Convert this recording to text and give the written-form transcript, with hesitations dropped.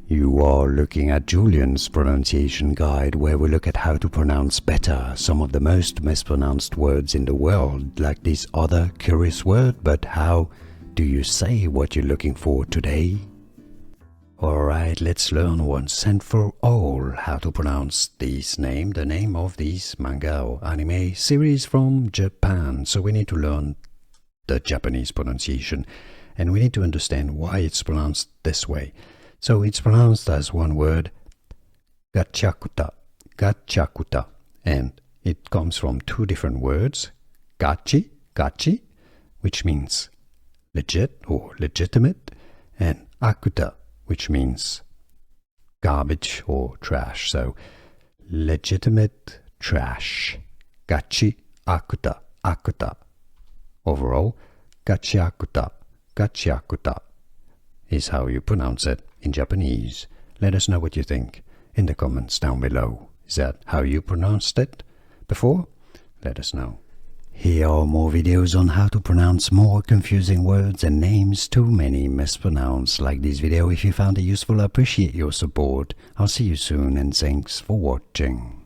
You are looking at Julian's pronunciation guide, where we look at how to pronounce better some of the most mispronounced words in the world, like this other curious word. But how do you say what you're looking for today? Alright, let's learn once and for all how to pronounce this name, the name of this manga or anime series from Japan. So we need to learn the Japanese pronunciation, and we need to understand why it's pronounced this way. So it's pronounced as one word, Gachiakuta, Gachiakuta, and it comes from two different words, gachi, gachi, which means legit or legitimate, and akuta, which means garbage or trash. So legitimate trash, gachi, akuta, akuta. Overall, Gachiakuta, Gachiakuta is how you pronounce it in Japanese. Let us know what you think in the comments down below. Is that how you pronounced it before? Let us know. Here are more videos on how to pronounce more confusing words and names too many mispronounced. Like this video if you found it useful. I appreciate your support. I'll see you soon, and thanks for watching.